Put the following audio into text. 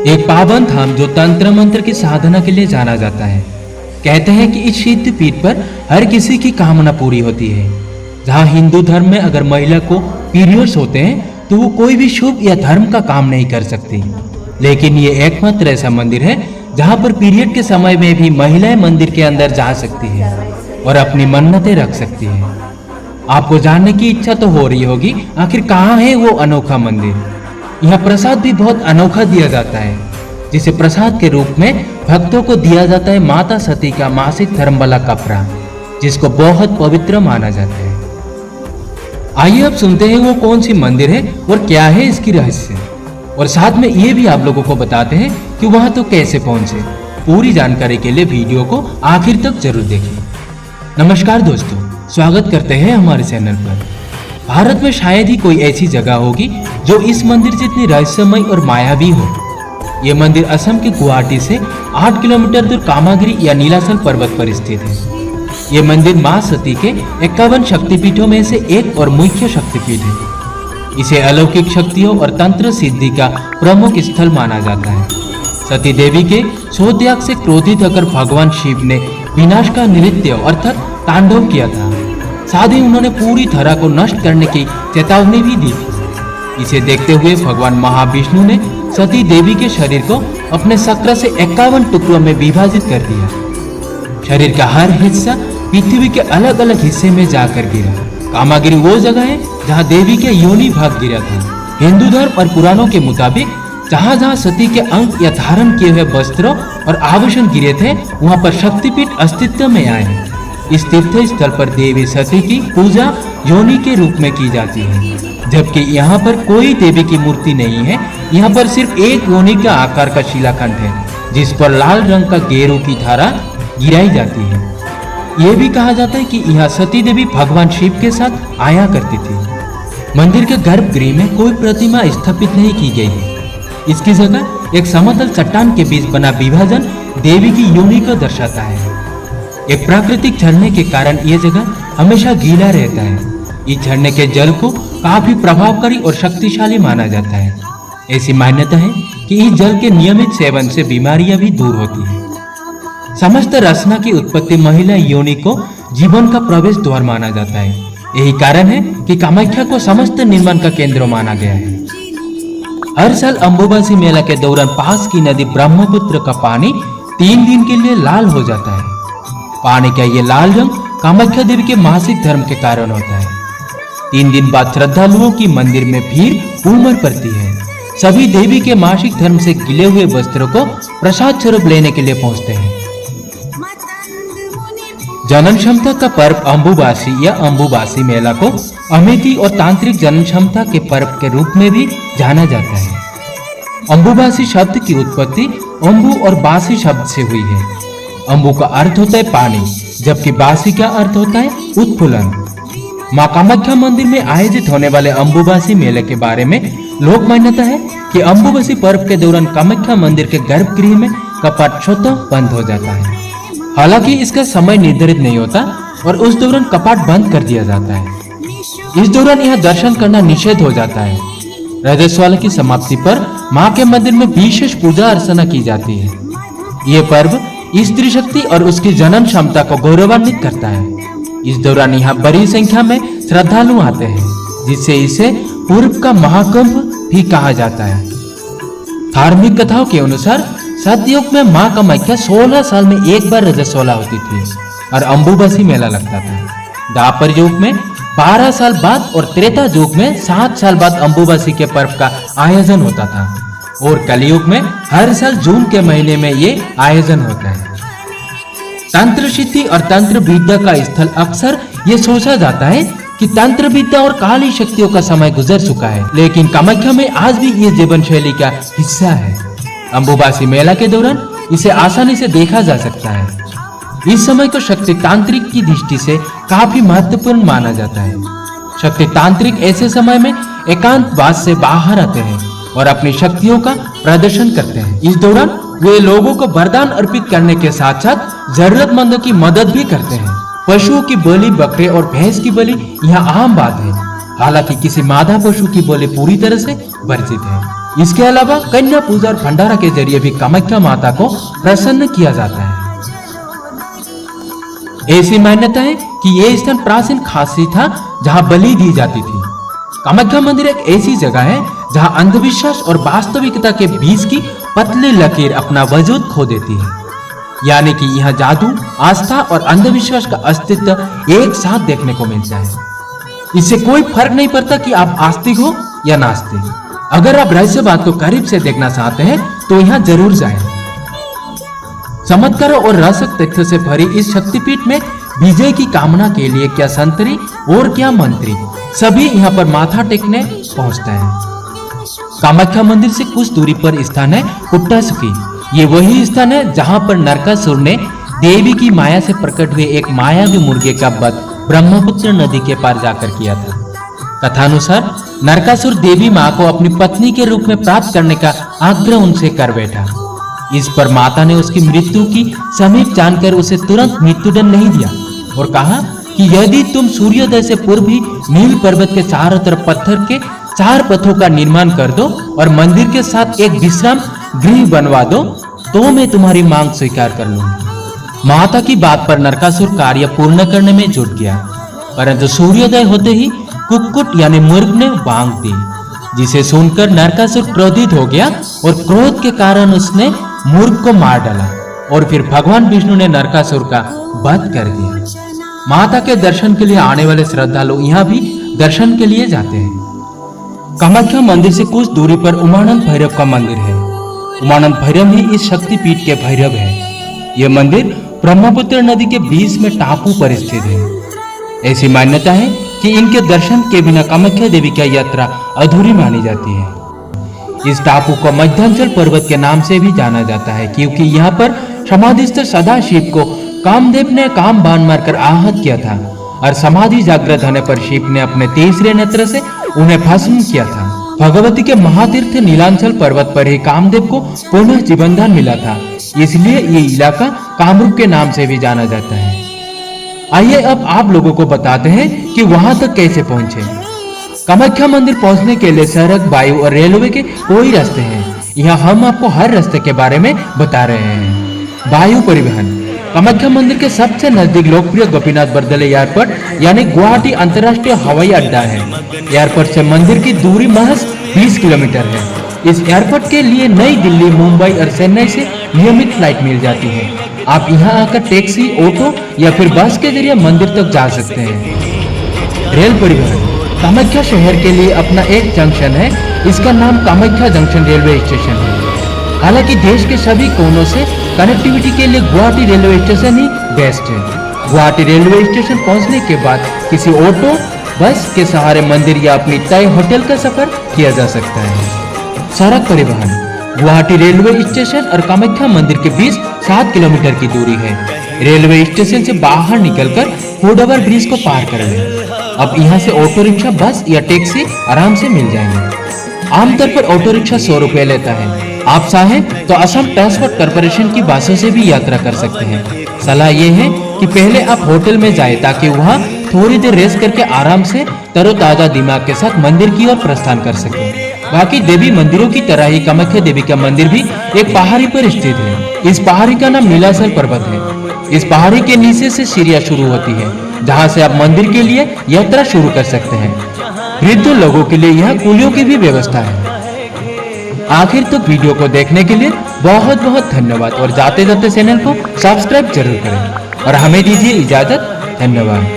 एक पावन धाम जो तंत्र मंत्र की साधना के लिए जाना जाता है। कहते हैं कि इस सिद्ध पीठ पर हर किसी की कामना पूरी होती है। जहाँ हिंदू धर्म में अगर महिला को पीरियड्स होते हैं तो वो कोई भी शुभ या धर्म का काम नहीं कर सकती, लेकिन ये एकमात्र ऐसा मंदिर है जहाँ पर पीरियड के समय में भी महिलाएं मंदिर के अंदर जा सकती है और अपनी मन्नतें रख सकती है। आपको जानने की इच्छा तो हो रही होगी आखिर कहाँ है वो अनोखा मंदिर। यहाँ प्रसाद भी बहुत अनोखा दिया जाता है, जिसे प्रसाद के रूप में भक्तों को दिया जाता है माता सती का मासिक धर्म वाला कपड़ा, जिसको बहुत पवित्र माना जाता है। आइए अब सुनते हैं वो कौन सी मंदिर है और क्या है इसकी रहस्य, और साथ में ये भी आप लोगों को बताते हैं कि वहां तो कैसे पहुंचे। पूरी जानकारी के लिए वीडियो को आखिर तक जरूर देखें। नमस्कार दोस्तों, स्वागत करते हैं हमारे चैनल पर। भारत में शायद ही कोई ऐसी जगह होगी जो इस मंदिर जितनी रहस्यमय और मायावी हो। ये मंदिर असम के गुवाहाटी से 8 किलोमीटर दूर कामागिरी या नीलाचल पर्वत पर स्थित है। ये मंदिर मां सती के 51 शक्तिपीठों में से एक और मुख्य शक्तिपीठ है। इसे अलौकिक शक्तियों और तंत्र सिद्धि का प्रमुख स्थल माना जाता है। सती देवी के स्वत्याग से क्रोधित होकर भगवान शिव ने विनाश का नृत्य अर्थात तांडव किया था। साथ ही उन्होंने पूरी धरा को नष्ट करने की चेतावनी भी दी थी। इसे देखते हुए भगवान महाविष्णु ने सती देवी के शरीर को अपने चक्र से 51 टुकड़ों में विभाजित कर दिया। शरीर का हर हिस्सा पृथ्वी के अलग अलग हिस्से में जाकर गिरा। कामागिरी वो जगह है जहाँ देवी के योनि भाग गिरा था। हिंदू धर्म और पुराणों के मुताबिक जहाँ जहाँ सती के अंग या धारण किए हुए वस्त्रों और आभूषण गिरे थे, वहाँ पर शक्तिपीठ अस्तित्व में आए। इस तीर्थ स्थल पर देवी सती की पूजा योनि के रूप में की जाती है, जबकि यहाँ पर कोई देवी की मूर्ति नहीं है। यहाँ पर सिर्फ एक योनि का आकार का शिलाखंड है, जिस पर लाल रंग का गेरू की धारा गिराई जाती है। ये भी कहा जाता है कि यहाँ सती देवी भगवान शिव के साथ आया करती थी। मंदिर के गर्भगृह में कोई प्रतिमा स्थापित नहीं की गई है। इसकी जगह एक समतल चट्टान के बीच बना विभाजन देवी की योनि को दर्शाता है। एक प्राकृतिक झरने के कारण यह जगह हमेशा गीला रहता है। इस झरने के जल को काफी प्रभावकारी और शक्तिशाली माना जाता है। ऐसी मान्यता है कि इस जल के नियमित सेवन से बीमारियां भी दूर होती हैं। समस्त रचना की उत्पत्ति महिला योनि को जीवन का प्रवेश द्वार माना जाता है। यही कारण है कि कामाख्या को समस्त निर्माण का केंद्र माना गया है। हर साल अंबुबासी मेला के दौरान पास की नदी ब्रह्मपुत्र का पानी 3 दिन के लिए लाल हो जाता है। पानी का ये लाल रंग कामाख्या देवी के मासिक धर्म के कारण होता है। 3 दिन बाद श्रद्धालुओं की मंदिर में भीड़ उमड़ पड़ती है। सभी देवी के मासिक धर्म से गिले हुए वस्त्रों को प्रसाद स्वरूप लेने के लिए पहुंचते हैं। जनन क्षमता का पर्व अंबुबासी या अंबुबासी मेला को अमेठी और तांत्रिक जनन क्षमता के पर्व के रूप में भी जाना जाता है। अंबुबासी शब्द की उत्पत्ति अंबु और बासी शब्द से हुई है। अंबु का अर्थ होता है पानी, जबकि बासी का अर्थ होता है उत्फुल्लन। मां कामाख्या मंदिर में आयोजित होने वाले अंबुबासी मेले के बारे में लोक मान्यता है कि अंबुबासी पर्व के दौरान कामाख्या मंदिर के गर्भगृह में कपाट स्वतः बंद हो जाता है। हालांकि इसका समय निर्धारित नहीं होता और उस दौरान कपाट बंद कर दिया जाता है। इस दौरान यहाँ दर्शन करना निषेध हो जाता है। रजस्वला की समाप्ति पर मां के मंदिर में विशेष पूजा अर्चना की जाती है। ये पर्व स्त्री शक्ति और उसकी जनन क्षमता को गौरवान्वित करता है। इस दौरान यहाँ बड़ी संख्या में श्रद्धालु आते हैं, जिससे इसे पूर्व का महाकुंभ भी कहा जाता है। धार्मिक कथाओं के अनुसार सतयुग में मां कामाख्या 16 साल में एक बार रजस्वला होती थी और अंबुबासी मेला लगता था। द्वापर युग में 12 साल बाद और त्रेता युग में 7 साल बाद अंबुबासी के पर्व का आयोजन होता था, और कलयुग में हर साल जून के महीने में ये आयोजन होता है। तंत्र सिद्धि और तंत्र विद्या का स्थल अक्सर ये सोचा जाता है कि तंत्र विद्या और काली शक्तियों का समय गुजर चुका है, लेकिन कामाख्या में आज भी ये जीवन शैली का हिस्सा है। अंबुबासी मेला के दौरान इसे आसानी से देखा जा सकता है। इस समय को शक्ति तांत्रिक की दृष्टि से काफी महत्वपूर्ण माना जाता है। शक्ति तांत्रिक ऐसे समय में एकांतवास से बाहर आते हैं और अपनी शक्तियों का प्रदर्शन करते हैं। इस दौरान वे लोगों को वरदान अर्पित करने के साथ साथ जरूरतमंदों की मदद भी करते हैं। पशुओं की बलि, बकरे और भैंस की बलि यहाँ आम बात है। हालांकि किसी मादा पशु की बलि पूरी तरह से वर्जित है। इसके अलावा कन्या पूजा और भंडारा के जरिए भी कामाख्या माता को प्रसन्न किया जाता है। ऐसी मान्यता है कि यह स्थान प्राचीन काशी था जहां बलि दी जाती थी। कामाख्या मंदिर एक ऐसी जगह है जहां अंधविश्वास और वास्तविकता के बीच की पतली लकीर अपना वजूद खो देती है। यानी कि यहां जादू, आस्था और अंधविश्वास का अस्तित्व एक साथ देखने को मिलता है। इससे कोई फर्क नहीं पड़ता कि आप आस्तिक हो या नास्तिक। अगर आप रहस्यवाद को करीब से देखना चाहते हैं तो यहां जरूर जाएं। चमत्कारों और रहस्यक तथ्यों से भरी इस शक्तिपीठ में विजय की कामना के लिए क्या संतरी और क्या मंत्री सभी यहाँ पर माथा टेकने पहुंचते हैं। कामाख्या मंदिर से कुछ दूरी पर स्थान है पुट्टासुकी। ये वही स्थान है जहां पर नरकासुर ने देवी की माया से प्रकट हुए एक मायावी मुर्गे का वध ब्रह्मपुत्र नदी के पार जाकर किया था। कथानुसार नरकासुर देवी मां को अपनी पत्नी के रूप में प्राप्त करने का आग्रह उनसे कर बैठा। इस पर माता ने उसकी मृत्यु की समीप जानकर उसे तुरंत मृत्युदंड नहीं दिया और कहा कि यदि तुम सूर्योदय से पूर्व ही नील पर्वत के चारों तरफ पत्थर के 4 पथों का निर्माण कर दो और मंदिर के साथ एक विश्राम गृह बनवा दो तो मैं तुम्हारी मांग स्वीकार कर लूंगी। माता की बात पर नरकासुर कार्य पूर्ण करने में जुट गया, परंतु सूर्योदय होते ही कुक्कुट यानी मुर्ग ने बांग दी, जिसे सुनकर नरकासुर क्रोधित हो गया और क्रोध के कारण उसने मुर्ग को मार डाला और फिर भगवान विष्णु ने नरकासुर का वध कर दिया। माता के दर्शन के लिए आने वाले श्रद्धालु यहाँ भी दर्शन के लिए जाते हैं। कामाख्या मंदिर से कुछ दूरी पर उमानंद भैरव का मंदिर है। उमानंद भैरव ही इस शक्तिपीठ के भैरव है। यह मंदिर ब्रह्मपुत्र नदी के बीच में टापू पर स्थित है। ऐसी मान्यता है कि इनके दर्शन के बिना कामाख्या देवी की यात्रा अधूरी मानी जाती है। इस टापू को मध्यांचल पर्वत के नाम से भी जाना जाता है क्योंकि यहाँ पर समाधिस्थ सदाशिव को कामदेव ने काम बाण मारकर आहत किया था और समाधि जागृत होने पर शिव ने अपने तीसरे नेत्र से उन्हें भस्म किया था। भगवती के महातीर्थ नीलांचल पर्वत पर ही कामदेव को पुनः जीवनदान मिला था, इसलिए ये इलाका कामरूप के नाम से भी जाना जाता है। आइए अब आप लोगों को बताते हैं कि वहां तक कैसे पहुंचे। कामाख्या मंदिर पहुंचने के लिए सड़क, वायु और रेलवे के कोई रास्ते हैं। यहाँ हम आपको हर रास्ते के बारे में बता रहे हैं। वायु परिवहन कामाख्या मंदिर के सबसे नजदीक लोकप्रिय गोपीनाथ बरदले एयरपोर्ट यानी गुवाहाटी अंतर्राष्ट्रीय हवाई अड्डा है। एयरपोर्ट से मंदिर की दूरी महज 20 किलोमीटर है। इस एयरपोर्ट के लिए नई दिल्ली, मुंबई और चेन्नई से नियमित फ्लाइट मिल जाती है। आप यहाँ आकर टैक्सी, ऑटो या फिर बस के जरिए मंदिर तक जा सकते हैं। रेल परिवहन कामाख्या शहर के लिए अपना एक जंक्शन है। इसका नाम कामाख्या जंक्शन रेलवे स्टेशन है। हालांकि देश के सभी कोनों से कनेक्टिविटी के लिए गुवाहाटी रेलवे स्टेशन ही बेस्ट है। गुवाहाटी रेलवे स्टेशन पहुंचने के बाद किसी ऑटो, बस के सहारे मंदिर या अपनी तय होटल का सफर किया जा सकता है। सड़क परिवहन गुवाहाटी रेलवे स्टेशन और कामाख्या मंदिर के बीच 7 किलोमीटर की दूरी है। रेलवे स्टेशन से बाहर निकलकर फुट ओवर ब्रिज को पार कर लें। अब यहाँ से ऑटो रिक्शा, बस या टैक्सी आराम से मिल जाएंगे। आमतौर पर ऑटो रिक्शा 100 रुपए लेता है। आप चाहें तो असम ट्रांसपोर्ट कॉर्पोरेशन की बसों से भी यात्रा कर सकते हैं। सलाह ये है कि पहले आप होटल में जाएं ताकि वहाँ थोड़ी देर रेस्ट करके आराम से तरोताजा दिमाग के साथ मंदिर की ओर प्रस्थान कर सकें। बाकी देवी मंदिरों की तरह ही कामाख्या देवी का मंदिर भी एक पहाड़ी पर स्थित है। इस पहाड़ी का नाम नीलाचल पर्वत है। इस पहाड़ी के नीचे से सीढ़ियां शुरू होती है जहां से आप मंदिर के लिए यात्रा शुरू कर सकते हैं। वृद्ध लोगों के लिए यहाँ कुलियों की भी व्यवस्था है। आखिर तक वीडियो को देखने के लिए बहुत बहुत धन्यवाद और जाते जाते चैनल को सब्सक्राइब जरूर करें और हमें दीजिए इजाजत। धन्यवाद।